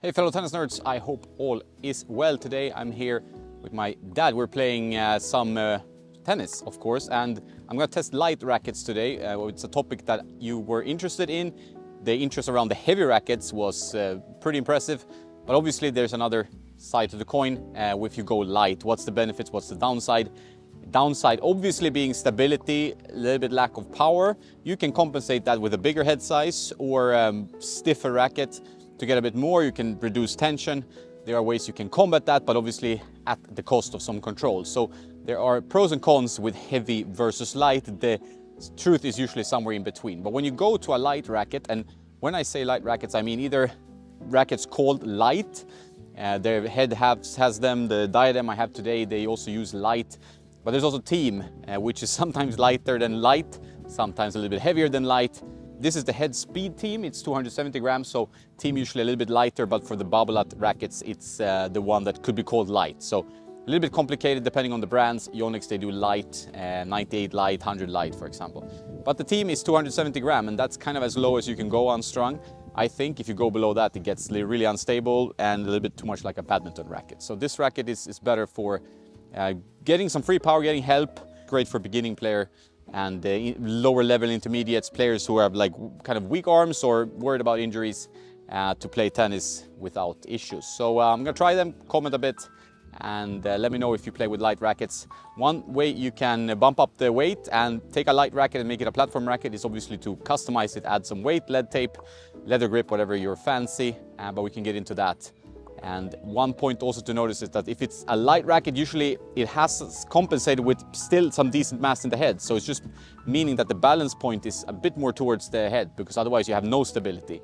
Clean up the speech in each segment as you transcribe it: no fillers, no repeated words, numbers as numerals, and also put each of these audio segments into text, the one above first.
Hey fellow tennis nerds, I hope all is well. Today I'm here with my dad. We're playing some tennis, of course, and I'm going to test light rackets today. It's a topic that you were interested in. The interest around the heavy rackets was pretty impressive, but obviously there's another side to the coin. If you go light, what's the benefits, what's the downside? Downside obviously being stability, a little bit lack of power. You can compensate that with a bigger head size or stiffer racket. To get a bit more, you can reduce tension. There are ways you can combat that, but obviously at the cost of some control. So there are pros and cons with heavy versus light. The truth is usually somewhere in between. But when you go to a light racket, and when I say light rackets, I mean either rackets called light, their head has them, the diadem I have today, they also use light. But there's also team, which is sometimes lighter than light, sometimes a little bit heavier than light. This is the head speed team, it's 270 grams, so team usually a little bit lighter, but for the Babolat rackets, it's the one that could be called light. So a little bit complicated depending on the brands. Yonex, they do light, 98 light, 100 light, for example. But the team is 270 gram, and that's kind of as low as you can go unstrung. I think if you go below that, it gets really unstable and a little bit too much like a badminton racket. So this racket is better for getting some free power, getting help, great for beginning player, and lower level intermediates, players who have like kind of weak arms or worried about injuries to play tennis without issues. So I'm gonna try them, comment a bit, and let me know if you play with light rackets. One way you can bump up the weight and take a light racket and make it a platform racket is obviously to customize it, add some weight, lead tape, leather grip, whatever you're fancy, but we can get into that. And one point also to notice is that if it's a light racket, usually it has compensated with still some decent mass in the head. So it's just meaning that the balance point is a bit more towards the head, because otherwise you have no stability.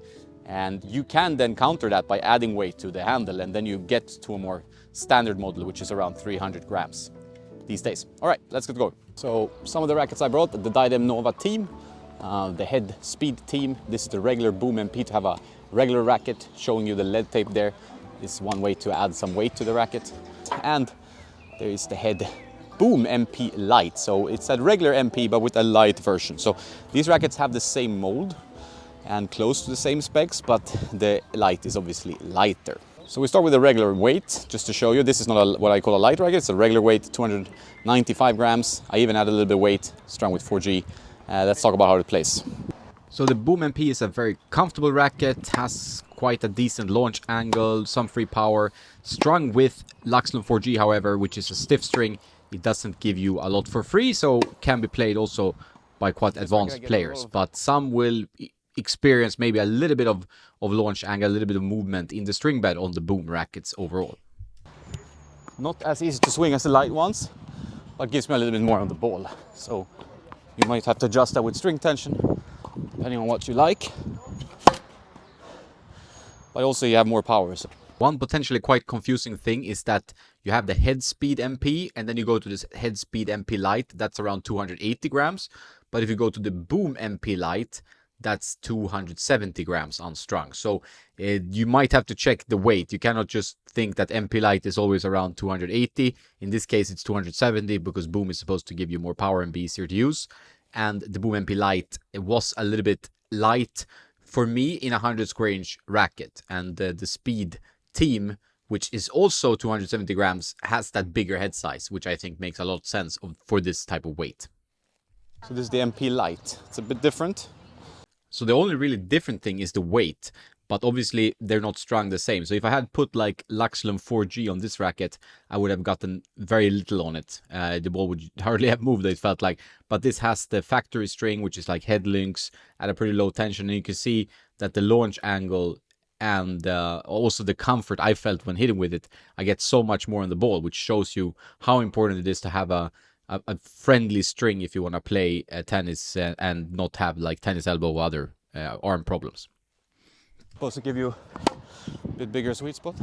And you can then counter that by adding weight to the handle, and then you get to a more standard model, which is around 300 grams these days. All right, let's get going. So some of the rackets I brought, the Diadem Nova team, the head speed team. This is the regular Boom MP to have a regular racket, showing you the lead tape there. Is one way to add some weight to the racket. And there is the head Boom MP Light. So it's a regular MP but with a light version. So these rackets have the same mold and close to the same specs, but the light is obviously lighter. So we start with the regular weight, just to show you. This is not what I call a light racket, it's a regular weight, 295 grams. I even added a little bit of weight, strung with 4G. Let's talk about how it plays. So the Boom MP is a very comfortable racket, has quite a decent launch angle, some free power. Strung with Luxlon 4G, however, which is a stiff string, it doesn't give you a lot for free, so can be played also by quite advanced players. But some will experience maybe a little bit of launch angle, a little bit of movement in the string bed on the Boom rackets overall. Not as easy to swing as the light ones, but gives me a little bit more on the ball. So you might have to adjust that with string tension, depending on what you like. But also you have more power. So one potentially quite confusing thing is that you have the head speed MP, and then you go to this head speed MP Light, that's around 280 grams. But if you go to the Boom MP Light, that's 270 grams unstrung. So you might have to check the weight. You cannot just think that MP Light is always around 280. In this case, it's 270 because Boom is supposed to give you more power and be easier to use. And the Boom MP Light, it was a little bit light for me in a 100 square inch racket. And the speed team, which is also 270 grams, has that bigger head size, which I think makes a lot of sense for this type of weight. So this is the MP Light. It's a bit different. So the only really different thing is the weight, but obviously they're not strung the same. So if I had put like Luxlon 4G on this racket, I would have gotten very little on it. The ball would hardly have moved, it felt like. But this has the factory string, which is like head links at a pretty low tension. And you can see that the launch angle and also the comfort I felt when hitting with it, I get so much more on the ball, which shows you how important it is to have a friendly string if you want to play tennis and not have like tennis elbow or other arm problems. Supposed to give you a bit bigger sweet spot.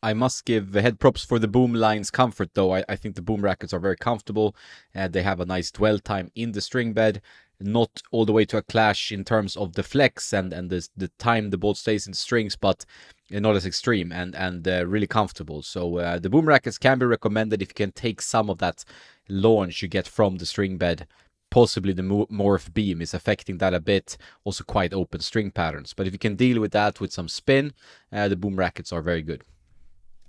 I must give head props for the Boom line's comfort though. I think the Boom rackets are very comfortable. They have a nice dwell time in the string bed. Not all the way to a clash in terms of the flex and the time the ball stays in the strings, but not as extreme and really comfortable. So the Boom rackets can be recommended if you can take some of that launch you get from the string bed possibly the morph beam is affecting that a bit. Also quite open string patterns. But if you can deal with that with some spin, the boom rackets are very good.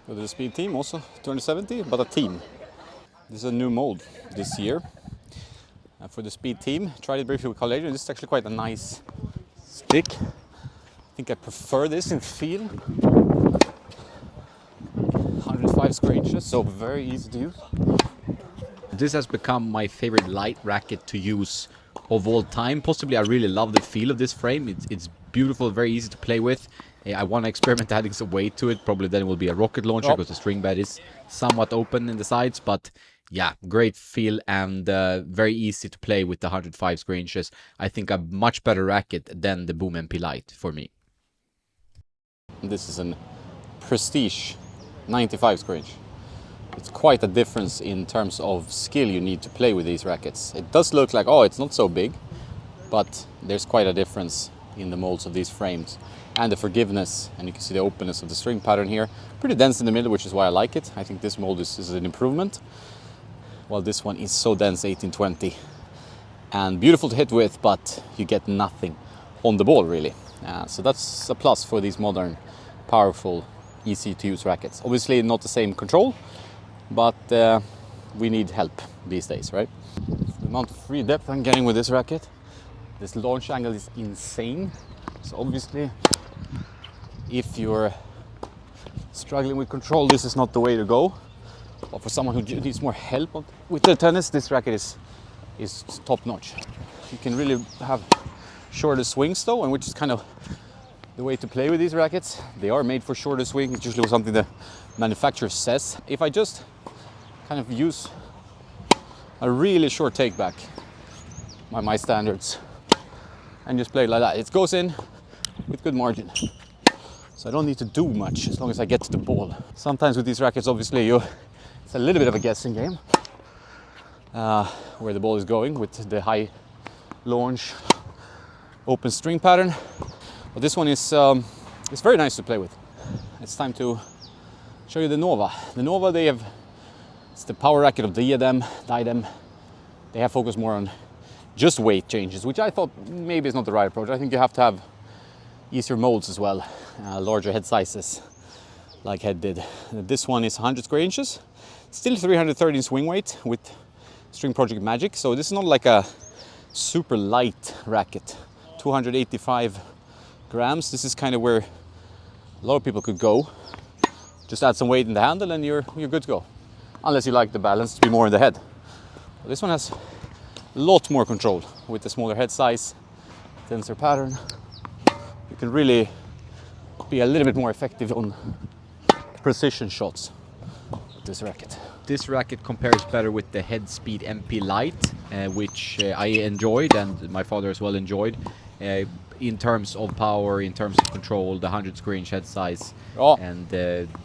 For the speed team also 270, but a team. This is a new mold this year. For the speed team, tried it briefly with Carl Adrian. This is actually quite a nice stick. I think I prefer this in feel. 105 square inches, so very easy to use. This has become my favorite light racket to use of all time. Possibly I really love the feel of this frame. It's beautiful, very easy to play with. I want to experiment adding some weight to it. Probably then it will be a rocket launcher because the string bed is somewhat open in the sides. But yeah, great feel and very easy to play with the 105 square inches. I think a much better racket than the Boom MP Lite for me. This is an Prestige 95 square inch. It's quite a difference in terms of skill you need to play with these rackets. It does look like, oh, it's not so big, but there's quite a difference in the molds of these frames and the forgiveness, and you can see the openness of the string pattern here. Pretty dense in the middle, which is why I like it. I think this mold is an improvement, while this one is so dense, 1820, and beautiful to hit with, but you get nothing on the ball really. So that's a plus for these modern, powerful, easy to use rackets. Obviously not the same control, but we need help these days, right? The amount of free depth I'm getting with this racket, this launch angle is insane. So obviously, if you're struggling with control, this is not the way to go. But for someone who needs more help with their tennis, this racket is top notch. You can really have shorter swings though, and which is kind of the way to play with these rackets. They are made for shorter swing. It's usually something the manufacturer says. If I just kind of use a really short take back by my standards and just play it like that, it goes in with good margin. So I don't need to do much as long as I get to the ball. Sometimes with these rackets, obviously, it's a little bit of a guessing game where the ball is going with the high launch, open string pattern. But this one is it's very nice to play with. It's time to show you the Nova. The Nova, it's the power racket of Diadem. They have focused more on just weight changes, which I thought maybe is not the right approach. I think you have to have easier molds as well, larger head sizes, like Head did. This one is 100 square inches, still 313 swing weight with String Project Magic. So this is not like a super light racket, 285 grams. This is kind of where a lot of people could go. Just add some weight in the handle and you're good to go. Unless you like the balance to be more in the head. But this one has a lot more control with the smaller head size, denser pattern. You can really be a little bit more effective on precision shots with this racket. This racket compares better with the Head Speed MP Lite, which I enjoyed and my father as well enjoyed. In terms of power, in terms of control, the 100 square inch head size, and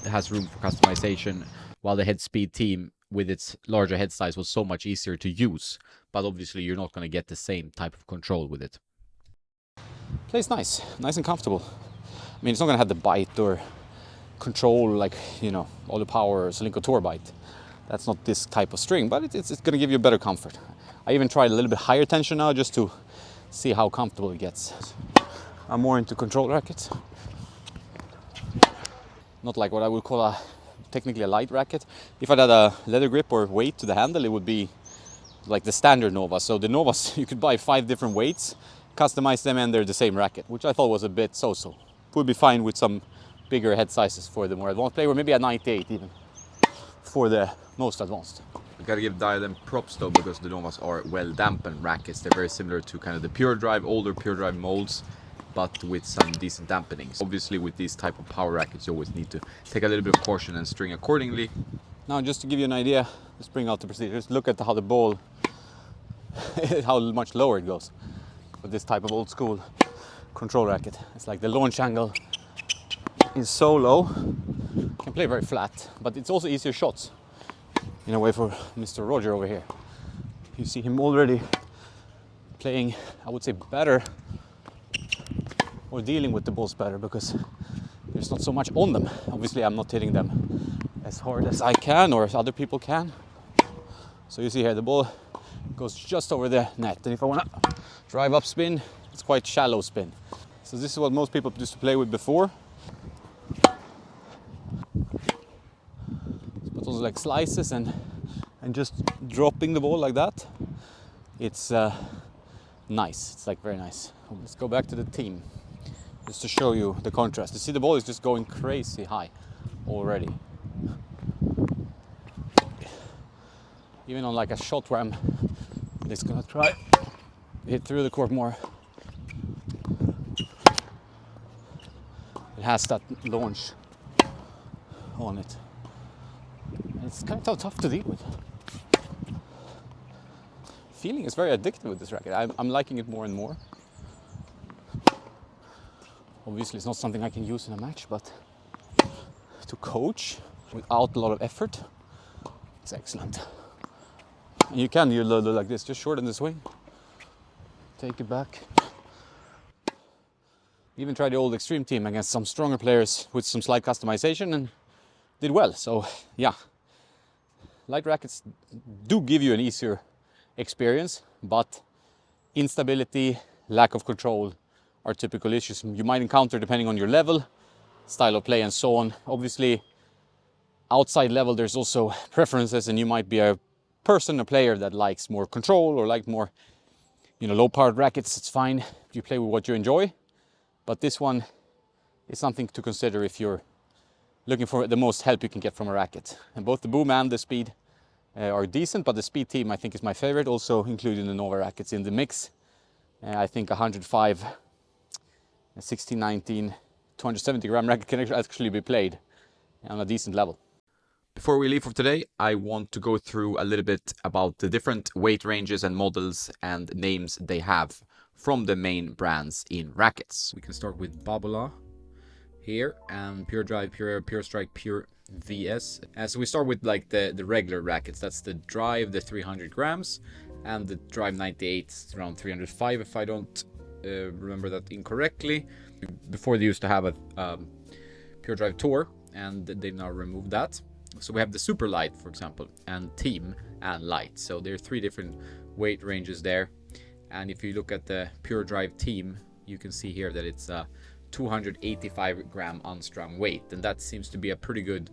has room for customization, while the Head Speed team with its larger head size was so much easier to use, but obviously you're not going to get the same type of control with it. Plays nice and comfortable. I mean, it's not going to have the bite or control like, you know, all the power Solinco Tour bite. That's not this type of string, but it's going to give you better comfort. I even tried a little bit higher tension now just to see how comfortable it gets. I'm more into control rackets. Not like what I would call technically a light racket. If I had a leather grip or weight to the handle, it would be like the standard Nova. So the Novas, you could buy 5 different weights, customize them, and they're the same racket, which I thought was a bit so-so. Would be fine with some bigger head sizes for the more advanced player, or maybe a 98 even for the most advanced. You gotta give Diadem props though, because the Novas are well dampened rackets. They're very similar to kind of the Pure Drive, older Pure Drive molds, but with some decent dampenings. Obviously with these type of power rackets you always need to take a little bit of caution and string accordingly. Now just to give you an idea, let's bring out the procedure. Just look at how the ball, how much lower it goes with this type of old school control racket. It's like the launch angle is so low, you can play very flat, but it's also easier shots in a way for Mr. Roger over here. You see him already playing, I would say, better, or dealing with the balls better, because there's not so much on them. Obviously I'm not hitting them as hard as I can or as other people can. So you see here the ball It goes just over the net. And if I want to drive up spin, it's quite shallow spin. So this is what most people used to play with before. But those like slices and just dropping the ball like that. It's nice. It's like very nice. Let's go back to the team just to show you the contrast. You see the ball is just going crazy high already. Even on like a shot where I'm just gonna try hit through the court more. It has that launch on it. And it's kind of tough to deal with. Feeling is very addictive with this racket. I'm liking it more and more. Obviously it's not something I can use in a match, but to coach without a lot of effort, it's excellent. And you can do like this, just shorten the swing, take it back. Even tried the old Extreme team against some stronger players with some slight customization and did well. So yeah, light rackets do give you an easier experience, but instability, lack of control are typical issues you might encounter depending on your level, style of play and so on. Obviously, outside level there's also preferences, and you might be a player that likes more control or like more, low powered rackets. It's fine. You play with what you enjoy. But this one is something to consider if you're looking for the most help you can get from a racket. And both the boom and the speed are decent, but the speed team I think is my favorite, also including the Nova rackets in the mix. I think 105, 1619, 270 gram racket can actually be played on a decent level. Before we leave for today, I want to go through a little bit about the different weight ranges and models and names they have from the main brands in rackets. We can start with Babolat here, and Pure Drive, Pure Air, Pure Strike, Pure VS. So we start with like the regular rackets. That's the Drive, the 300 grams, and the Drive 98, around 305 if I don't remember that incorrectly. Before they used to have a Pure Drive Tour, and they've now removed that. So we have the Super Light, for example, and Team and Light. So there are three different weight ranges there. And if you look at the Pure Drive Team, you can see here that it's a 285 gram unstrung weight. And that seems to be a pretty good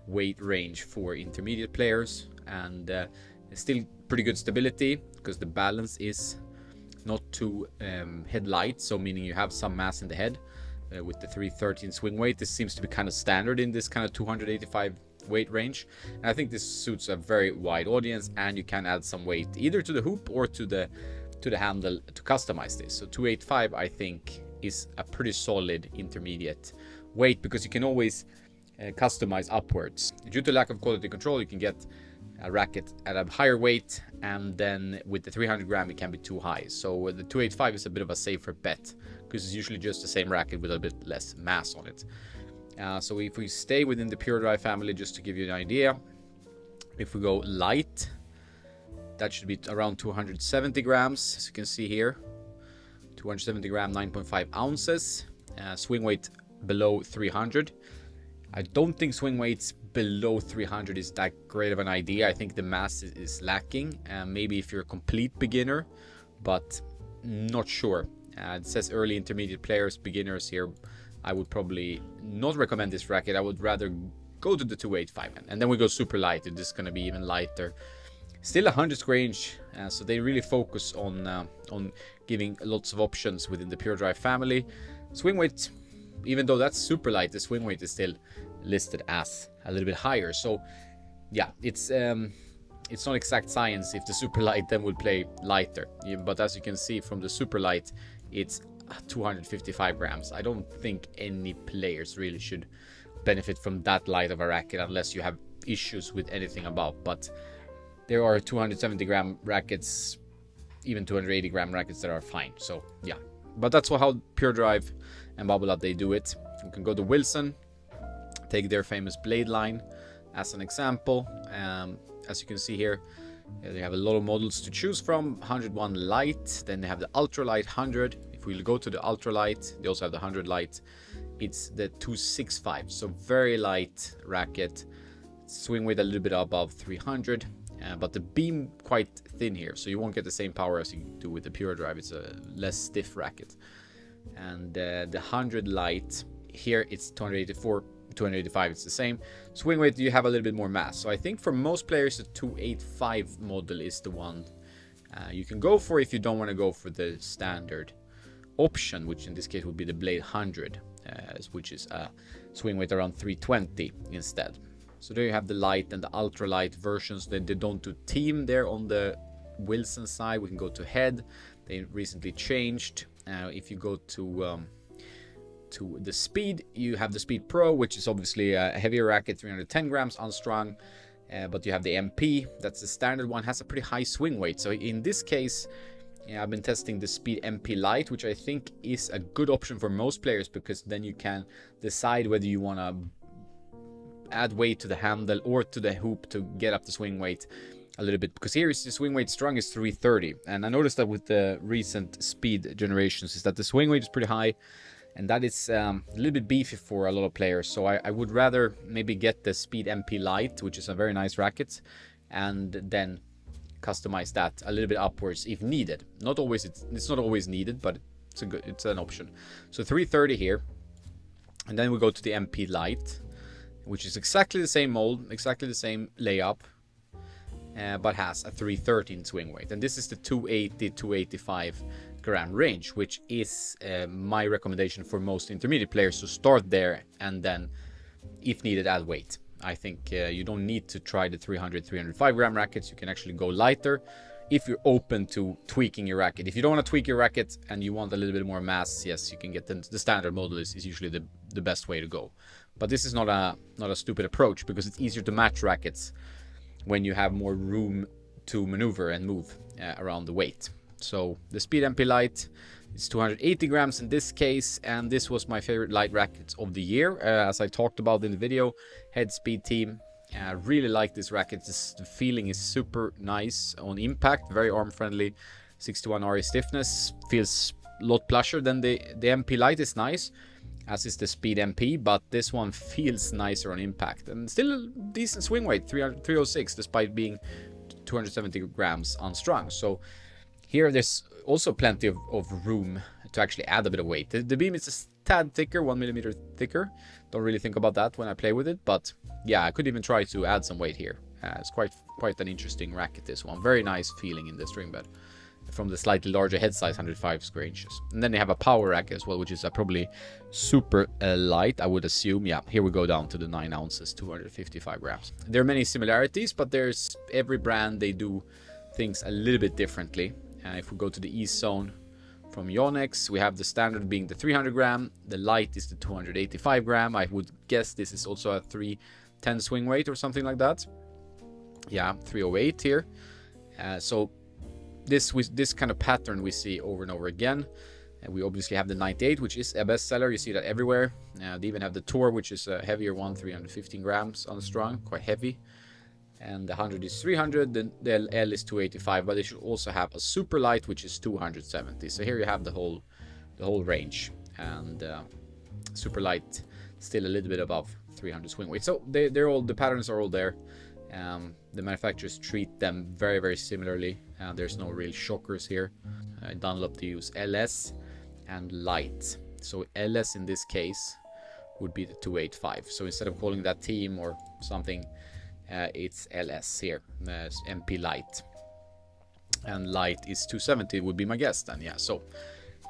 weight range for intermediate players. And still pretty good stability, because the balance is not too head light. So meaning you have some mass in the head with the 313 swing weight. This seems to be kind of standard in this kind of 285 weight range, and I think this suits a very wide audience, and you can add some weight either to the hoop or to the handle to customize this. So 285 I think is a pretty solid intermediate weight, because you can always customize upwards. Due to lack of quality control, you can get a racket at a higher weight, and then with the 300 gram it can be too high. So the 285 is a bit of a safer bet, because it's usually just the same racket with a bit less mass on it. So if we stay within the Pure Drive family, just to give you an idea, if we go light, that should be around 270 grams, as you can see here. 270 gram, 9.5 ounces. Swing weight below 300. I don't think swing weights below 300 is that great of an idea. I think the mass is lacking. Maybe if you're a complete beginner, but not sure. It says early intermediate players, beginners here. I would probably not recommend this racket. I would rather go to the 285, and then we go super light. This is going to be even lighter. Still 100 square inch, so they really focus on giving lots of options within the Pure Drive family. Swing weight, even though that's super light, the swing weight is still listed as a little bit higher. So yeah, it's not exact science if the super light then would play lighter. But as you can see from the super light, it's 255 grams. I don't think any players really should benefit from that light of a racket unless you have issues with anything above. But there are 270 gram rackets, even 280 gram rackets that are fine. So yeah, but that's how Pure Drive and Babolat they do it. You can go to Wilson, take their famous blade line as an example. As you can see here, they have a lot of models to choose from. 101 light, then they have the ultralight 100. If we go to the ultralight, they also have the 100 light. It's the 265, so very light racket. Swing weight a little bit above 300. but the beam quite thin here, so you won't get the same power as you do with the Pure Drive. It's a less stiff racket. And the 100 light here, it's 284, 285, it's the same. Swing weight, you have a little bit more mass. So I think for most players, the 285 model is the one you can go for if you don't want to go for the standard option, which in this case would be the Blade 100, which is a swing weight around 320 instead. So there you have the light and the ultralight versions. They don't do team there on the Wilson side. We can go to head. They recently changed. If you go to the speed, you have the Speed Pro, which is obviously a heavier racket, 310 grams unstrung. But you have the MP, that's the standard one, has a pretty high swing weight. So in this case, I've been testing the Speed MP Lite, which I think is a good option for most players, because then you can decide whether you want to add weight to the handle or to the hoop to get up the swing weight a little bit, because here is the swing weight strung is 330, and I noticed that with the recent speed generations is that the swing weight is pretty high, and that is a little bit beefy for a lot of players. So I would rather maybe get the Speed MP Lite, which is a very nice racket, and then customize that a little bit upwards if needed. Not always, it's not always needed, but it's an option. So 330 here, and then we go to the MP Lite, which is exactly the same mold, exactly the same layup, but has a 313 swing weight. And this is the 280, 285 gram range, which is my recommendation for most intermediate players to start there, and then if needed add weight. I think you don't need to try the 300, 305 gram rackets. You can actually go lighter if you're open to tweaking your racket. If you don't want to tweak your racket and you want a little bit more mass, yes, you can get the standard model is usually the best way to go. But this is not a stupid approach, because it's easier to match rackets when you have more room to maneuver and move around the weight. So the Speed MP Lite is 280 grams in this case, and this was my favorite light rackets of the year, as I talked about in the video. Head Speed Team. I really like this racket. The feeling is super nice on impact, very arm friendly. 61 RE stiffness, feels a lot plusher than the MP Lite is nice, as is the Speed MP, but this one feels nicer on impact, and still a decent swing weight, 306, despite being 270 grams unstrung. So here there's also plenty of room to actually add a bit of weight. The beam is a tad thicker, 1 millimeter thicker. Don't really think about that when I play with it, but yeah, I could even try to add some weight here. It's quite an interesting racket, this one. Very nice feeling in the string bed from the slightly larger head size, 105 square inches. And then they have a power racket as well, which is probably super light, I would assume. Yeah, here we go down to the 9 ounces, 255 grams. There are many similarities, but there's every brand, they do things a little bit differently. If we go to the E-Zone from Yonex, we have the standard being the 300 gram. The light is the 285 gram. I would guess this is also a 310 swing weight or something like that. Yeah, 308 here. So this kind of pattern we see over and over again. And we obviously have the 98, which is a bestseller. You see that everywhere. They even have the Tour, which is a heavier one, 315 grams unstrung, quite heavy. And the 100 is 300, the L is 285, but they should also have a super light, which is 270. So here you have the whole range, and super light still a little bit above 300 swing weight. So they're all, the patterns are all there. The manufacturers treat them very, very similarly. There's no real shockers here. Dunlop, they use LS and light. So LS in this case would be the 285. So instead of calling that team or something, it's LS here, MP Light, and light is 270 would be my guess then. Yeah, so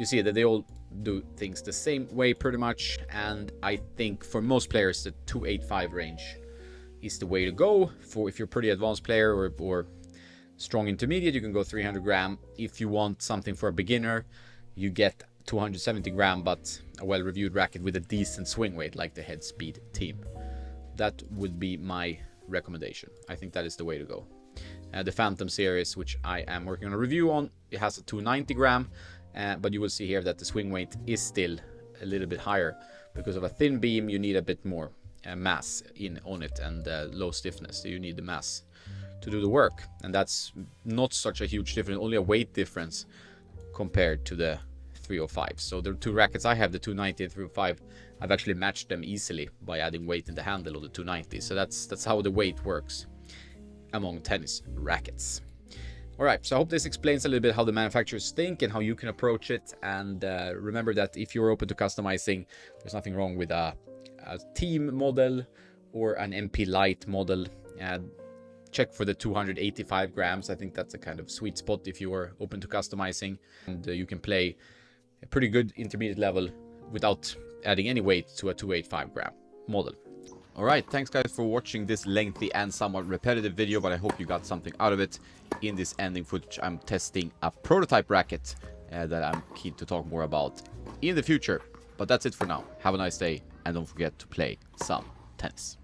you see that they all do things the same way pretty much, and I think for most players the 285 range is the way to go. For if you're a pretty advanced player or strong intermediate, you can go 300 gram. If you want something for a beginner, you get 270 gram, but a well-reviewed racket with a decent swing weight like the Head Speed Team. That would be my recommendation. I think that is the way to go. The Phantom series, which I am working on a review on, it has a 290 gram, but you will see here that the swing weight is still a little bit higher. Because of a thin beam, you need a bit more mass on it, and low stiffness, so you need the mass to do the work, and that's not such a huge difference, only a weight difference compared to the 305. So the two rackets I have, the 290 and 305, I've actually matched them easily by adding weight in the handle of the 290. So that's how the weight works. among tennis rackets. Alright, so I hope this explains a little bit how the manufacturers think and how you can approach it. And remember that if you're open to customizing, there's nothing wrong with a team model or an MP Lite model. Check for the 285 grams. I think that's a kind of sweet spot if you are open to customizing. And you can play a pretty good intermediate level without adding any weight to a 285 gram model. Alright, thanks guys for watching this lengthy and somewhat repetitive video, but I hope you got something out of it. In this ending footage, I'm testing a prototype racket that I'm keen to talk more about in the future. But that's it for now. Have a nice day, and don't forget to play some tennis.